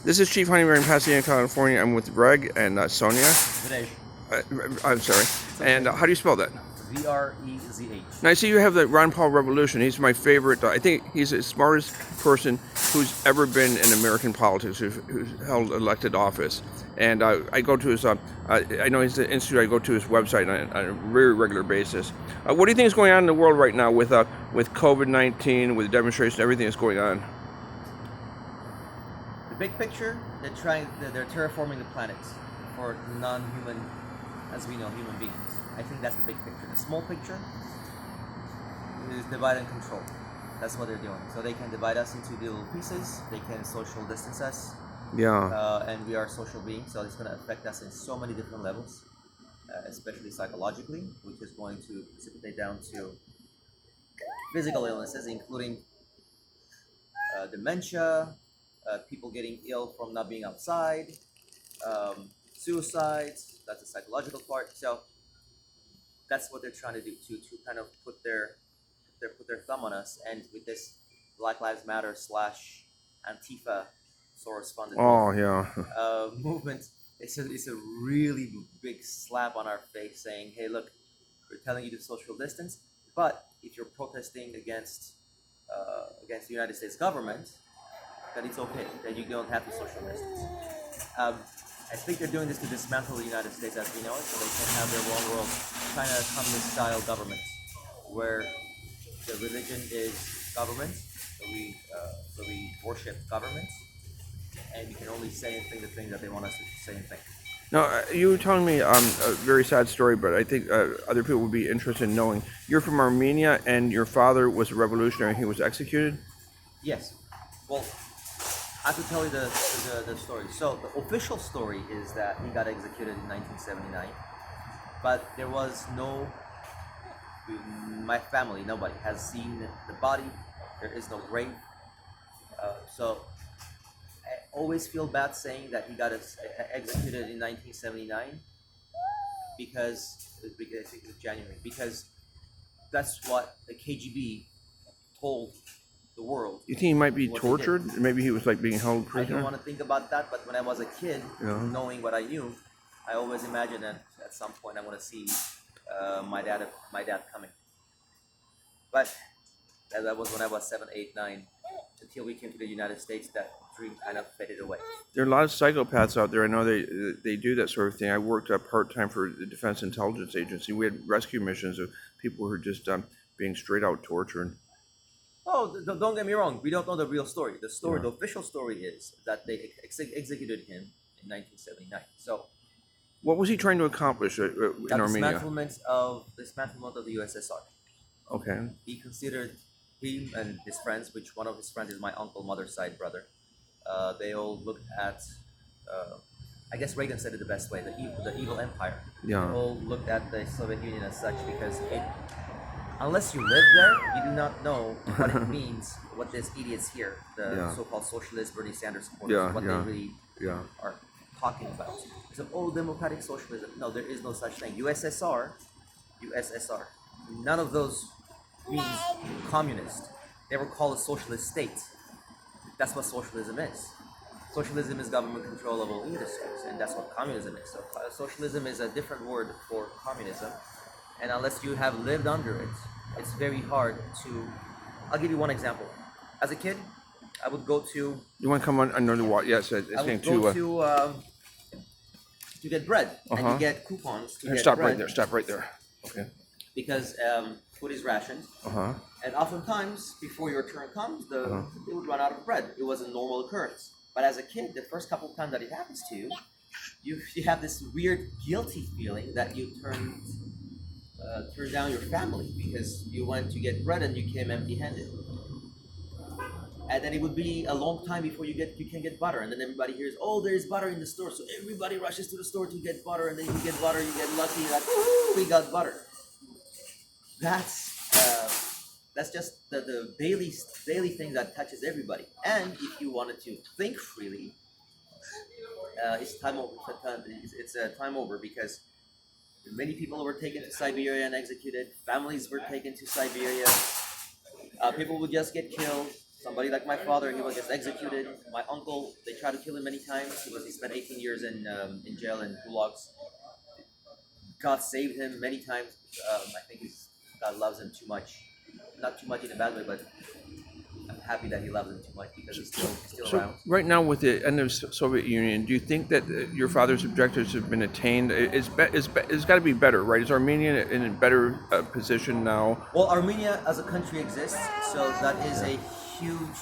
This is Chief Honeybear in Pasadena, California. I'm with Vrezh and Sonya. Vrezh. I'm sorry. And how do you spell that? Vrezh. Now I see you have the Ron Paul Revolution. He's my favorite. I think he's the smartest person who's ever been in American politics, who's held elected office. And I go to his, I know he's the institute. I go to his website on a very regular basis. What do you think is going on in the world right now with COVID-19, with demonstrations, everything that's going on? The big picture, they're terraforming the planet for non-human, as we know, human beings. I think that's the big picture. The small picture is divide and control. That's what they're doing. So they can divide us into little pieces. They can social distance us. Yeah. And we are social beings, so it's going to affect us in so many different levels, especially psychologically, which is going to precipitate down to physical illnesses, including dementia, people getting ill from not being outside, suicides. That's the psychological part. So that's what they're trying to do to kind of put their thumb on us. And with this Black Lives Matter / Antifa source funded movement, it's a really big slap on our face, saying, hey, look, we're telling you to social distance, but if you're protesting against the United States government, then it's okay, then you don't have to social distance. I think they're doing this to dismantle the United States as we know it, so they can have their one world China communist-style government, where the religion is government, so we worship government, and we can only say and think the things that they want us to say and think. Now, you were telling me a very sad story, but I think other people would be interested in knowing. You're from Armenia, and your father was a revolutionary. He was executed? Yes. Well, I have to tell you the story. So the official story is that he got executed in 1979, but there was my family, nobody has seen the body. There is no grave. So I always feel bad saying that he got executed in 1979 because I think it was January, because that's what the KGB told the world. You think he might be tortured? Maybe he was like being held prisoner? I don't want to think about that, but when I was a kid, knowing what I knew, I always imagined that at some point I'm going to see my dad coming. But that was when I was 7, 8, 9. Until we came to the United States, that dream kind of faded away. There are a lot of psychopaths out there. I know they do that sort of thing. I worked part-time for the Defense Intelligence Agency. We had rescue missions of people who were just being straight out tortured. Oh, don't get me wrong. We don't know the real story. The official story is that they executed him in 1979. So, what was he trying to accomplish in Armenia? Dismantlement of the USSR. Okay. He considered him and his friends, which one of his friends is my uncle, mother's side brother. They all looked at, I guess Reagan said it the best way, the evil empire. Yeah. They all looked at the Soviet Union as such because unless you live there, you do not know what it means, what these idiots here, the so-called socialist Bernie Sanders supporters, they really are talking about. So, democratic socialism. No, there is no such thing. USSR. None of those means communist. They were called a socialist state. That's what socialism is. Socialism is government control of all industries, and that's what communism is. So socialism is a different word for communism, and unless you have lived under it, it's very hard to... I'll give you one example. As a kid, I would go to... You want to come on under the water? Yes, it's I would go to get bread, and you get coupons to get stop bread. Stop right there. Okay. Because food is rationed, and oftentimes before your turn comes, they would run out of bread. It was a normal occurrence. But as a kid, the first couple of times that it happens to you, you have this weird guilty feeling that you turned down your family because you went to get bread and you came empty-handed. And then it would be a long time before you can get butter, and then everybody hears, oh, there's butter in the store, so everybody rushes to the store to get butter, and then you get butter, you get lucky that we got butter. That's just the daily thing that touches everybody. And if you wanted to think freely, it's time over. It's time over because many people were taken to Siberia and executed. Families were taken to Siberia. People would just get killed. somebody like my father, he was just executed. My uncle, they tried to kill him many times. He spent 18 years in jail in gulags. God saved him many times. I think God loves him too much. Not too much in a bad way, but I'm happy that he loves him too much because he's still So around. right now, with the end of Soviet Union, do you think that your father's objectives have been attained? It's got to be better, right? Is Armenia in a better position now? Well, Armenia as a country exists, so that is a huge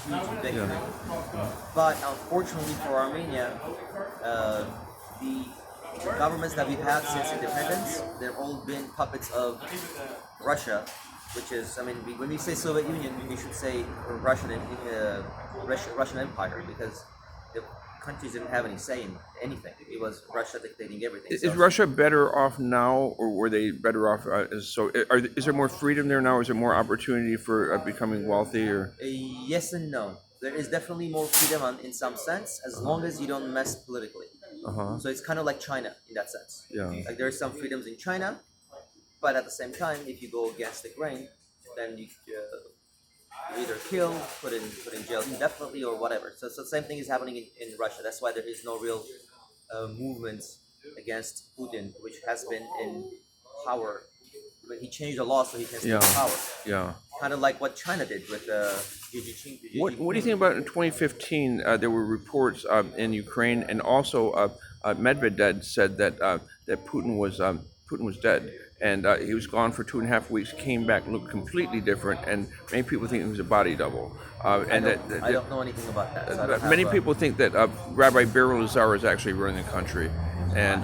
victory. Yeah. But unfortunately for Armenia, the governments that we've had since independence, they've all been puppets of Russia, which is, I mean, when we say Soviet Union, we should say Russian Empire, because the countries didn't have any say in anything. It was Russia dictating everything. Is Russia better off now, or were they better off? Is there more freedom there now? Is there more opportunity for becoming wealthy? Or Yes and no. There is definitely more freedom in some sense, as long as you don't mess politically. So it's kind of like China in that sense. Yeah. Like there are some freedoms in China, but at the same time, if you go against the grain, then you either kill, put in jail indefinitely, or whatever. So same thing is happening in Russia. That's why there is no real movement against Putin, which has been in power. But he changed the law so he can stay in power. Yeah. Kind of like what China did with Xi Jinping. What do you think about in 2015? There were reports in Ukraine, and also Medvedev said that Putin was dead, and he was gone for 2.5 weeks. Came back, looked completely different, and many people think it was a body double. I don't know anything about that. So many people think that Rabbi Beryl Lazar is actually running the country, and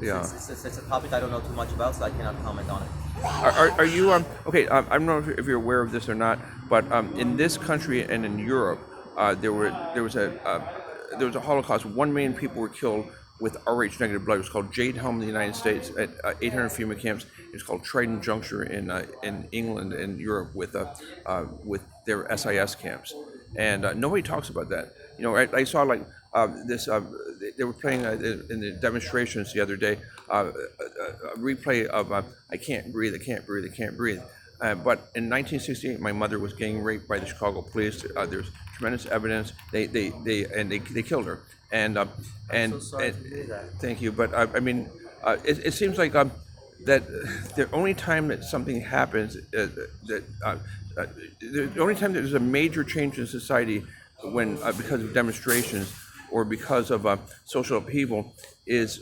yeah. It's a topic I don't know too much about, so I cannot comment on it. Are you okay? I don't know if you're aware of this or not, but in this country and in Europe, there was a Holocaust. 1 million people were killed with Rh negative blood. It was called Jade Helm in the United States at 800 FEMA camps. It's called Trident Juncture in England and Europe with their SIS camps, and nobody talks about that. You know, I saw like this. They were playing in the demonstrations the other day a replay of "I can't breathe, I can't breathe, I can't breathe." But in 1968, my mother was getting raped by the Chicago police. There's tremendous evidence. They killed her. And I'm so sorry to hear that. thank you. But I mean, it seems like that the only time that something happens the only time that there's a major change in society when because of demonstrations or because of social upheaval is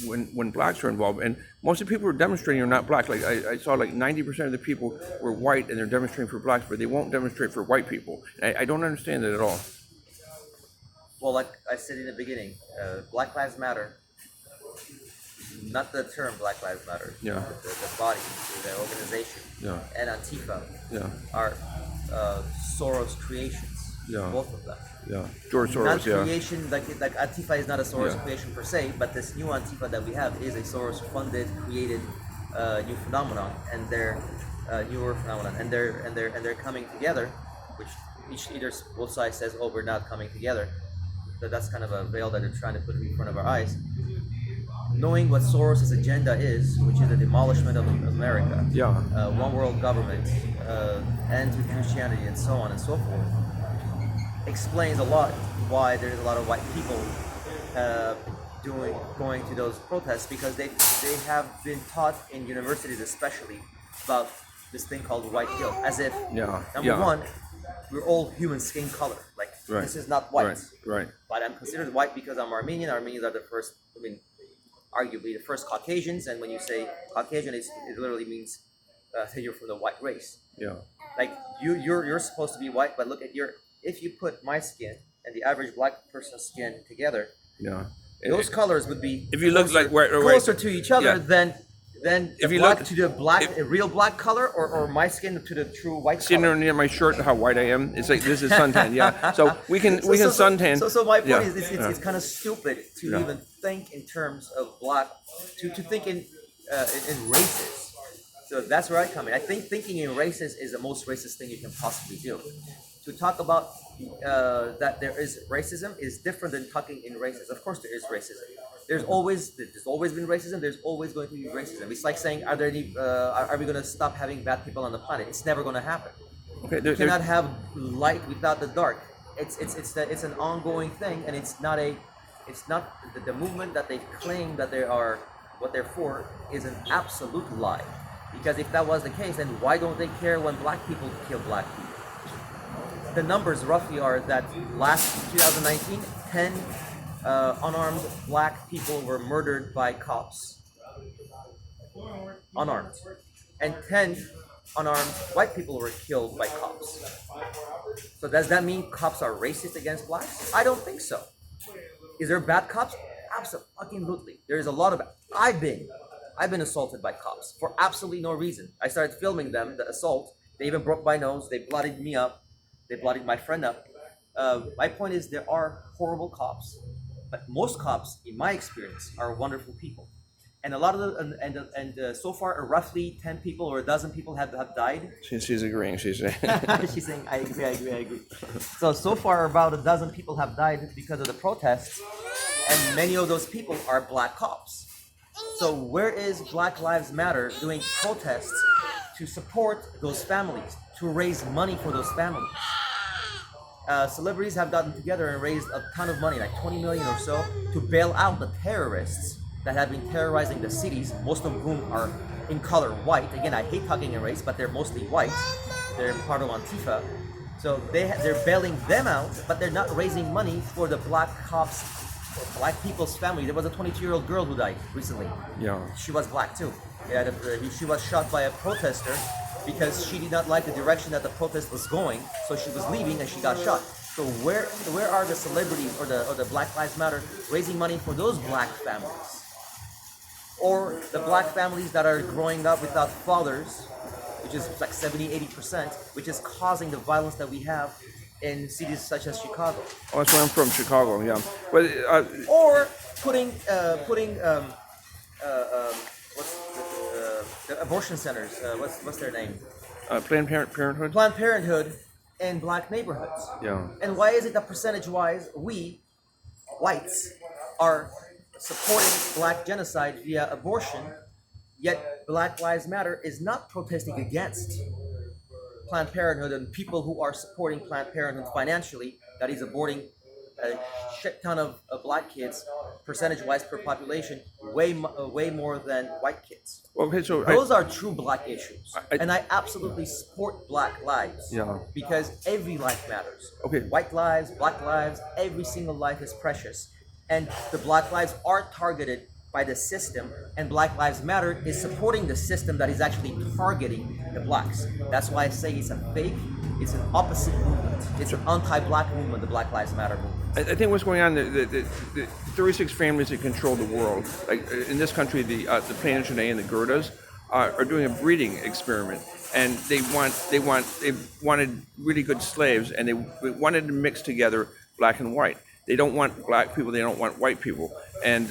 when blacks are involved. And most of the people who are demonstrating are not black. Like I saw like 90% of the people were white and they're demonstrating for blacks, but they won't demonstrate for white people. I don't understand it at all. Well, like I said in the beginning, Black Lives Matter, not the term Black Lives Matter, Yeah. the body, the organization, Yeah. and Antifa Yeah. are Soros creations, Yeah. both of them. Yeah. George Soros. Not Yeah. creation, like Antifa is not a Soros Yeah. creation per se, but this new Antifa that we have is a Soros-funded, created new phenomenon, and they're newer phenomenon, and they're coming together, which either both sides says, "Oh, we're not coming together." So that's kind of a veil that they're trying to put in front of our eyes. Knowing what Soros' agenda is, which is the demolishment of America, Yeah. one world government, ends with Christianity, and so on and so forth, explains a lot why there's a lot of white people going to those protests, because they have been taught in universities especially about this thing called white guilt, as if number one, we're all human skin color, like Right. this is not white, Right. but I'm considered white because I'm Armenian. Armenians are the first, I mean, arguably the first Caucasians, and when you say Caucasian, it literally means that you're from the white race. Yeah. Like you're supposed to be white, but look at if you put my skin and the average black person's skin together, Yeah. those colors would be If you look like closer to each other Yeah. than If the you black look- to the black, if- a real black color, or my skin to the true white See color. near my shirt how white I am? It's like this is suntan. Yeah. So we can suntan. So my point Yeah. is, it's kind of stupid to Yeah. even think in terms of black, to think in races. So that's where I come in. I think thinking in races is the most racist thing you can possibly do. To talk about that there is racism is different than talking in races. Of course, there is racism. There's always been racism. There's always going to be racism. It's like saying, are we going to stop having bad people on the planet? It's never going to happen. Okay, You cannot have light without the dark. It's an ongoing thing, and it's not the movement that they claim that they are what they're for is an absolute lie. Because if that was the case, then why don't they care when black people kill black people? The numbers roughly are that last 2019, 10 unarmed black people were murdered by cops, unarmed, and 10 unarmed white people were killed by cops. So does that mean cops are racist against blacks? I don't think so. Is there bad cops? Absolutely. There's a lot of. I've been assaulted by cops for absolutely no reason. I started filming them, the assault. They even broke my nose. They bloodied me up. They bloodied my friend up. My point is, there are horrible cops, but most cops, in my experience, are wonderful people. And a lot of the so far, roughly 10 people or a dozen people have died. She's agreeing. She's saying. She's saying, I agree. So far, about a dozen people have died because of the protests, and many of those people are black cops. So where is Black Lives Matter doing protests to support those families, to raise money for those families? Celebrities have gotten together and raised a ton of money, like 20 million or so, to bail out the terrorists that have been terrorizing the cities, most of whom are in color white. Again, I hate talking in race, but they're mostly white. They're part of Antifa. So they're bailing them out, but they're not raising money for the black cops, or black people's family. There was a 22-year-old girl who died recently. Yeah. She was black too. Yeah, she was shot by a protester because she did not like the direction that the protest was going. So she was leaving and she got shot. So where are the celebrities or the Black Lives Matter raising money for those black families? Or the black families that are growing up without fathers, which is like 70-80%, which is causing the violence that we have in cities such as Chicago. Oh, that's where I'm from, Chicago. Yeah, but Or putting what's the abortion centers? What's their name? Planned Parenthood. Planned Parenthood in black neighborhoods. Yeah. And why is it that percentage-wise we whites are supporting black genocide via abortion, yet Black Lives Matter is not protesting against Planned Parenthood and people who are supporting Planned Parenthood financially, that is aborting a shit ton of black kids, percentage-wise per population, way more than white kids. Okay, so Those are true black issues, and I absolutely support black lives. Yeah. Because every life matters. Okay. White lives, black lives, every single life is precious, and the black lives are targeted by the system, and Black Lives Matter is supporting the system that is actually targeting the blacks. That's why I say it's a fake, it's an opposite movement. It's an anti-black movement, the Black Lives Matter movement. I think what's going on, the 36 families that control the world, like in this country, the Plantagenet and the Gerdas are doing a breeding experiment, and they wanted really good slaves, and they wanted to mix together black and white. They don't want black people, they don't want white people, and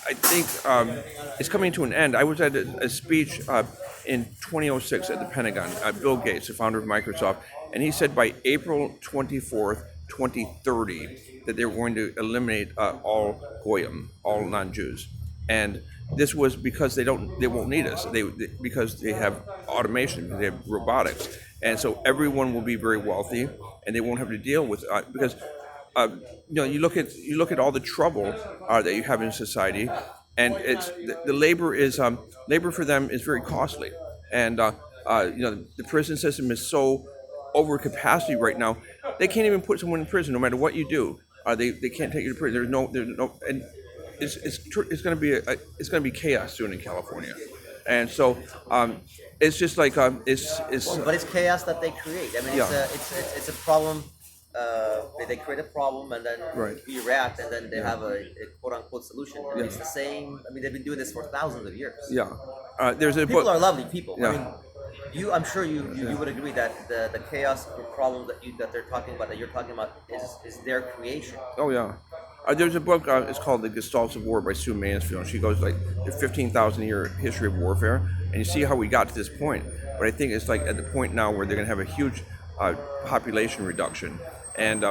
I think it's coming to an end. I was at a speech in 2006 at the Pentagon. Bill Gates, the founder of Microsoft, and he said by April 24th, 2030, that they were going to eliminate all Goyim, all non-Jews. And this was because they won't need us. Because they have automation, because they have robotics, and so everyone will be very wealthy, and they won't have to deal with because. You look at all the trouble that you have in society, and it's the labor for them is very costly, and the prison system is so over capacity right now. They can't even put someone in prison, no matter what you do. They can't take you to prison. There's no, and it's going to be chaos soon in California, and so it's just like but it's chaos that they create. I mean, Yeah. it's a problem. They create a problem and then Right. we react and then they have a quote-unquote solution. Yeah. It's the same. I mean, they've been doing this for thousands of years. yeah. There's a People book. are lovely people. Yeah. I mean, I'm sure you would agree that the chaos or problem that they're talking about, that you're talking about, is their creation. Oh yeah. There's a book. It's called The Gestalts of War by Sue Mansfield. And she goes like the 15,000-year history of warfare, and you see how we got to this point. But I think it's like at the point now where they're going to have a huge population reduction, and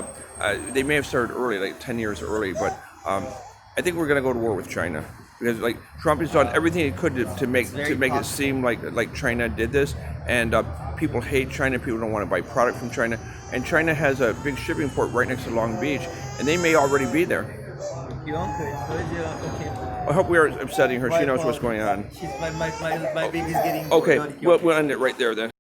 they may have started early, like 10 years early. But I think we're going to go to war with China because like Trump has done everything he could to make it seem like China did this, and people hate China. People don't want to buy product from China, and China has a big shipping port right next to Long Beach, and they may already be there. I hope we are upsetting her. She knows what's going on. My baby's getting Okay, we'll end it right there then.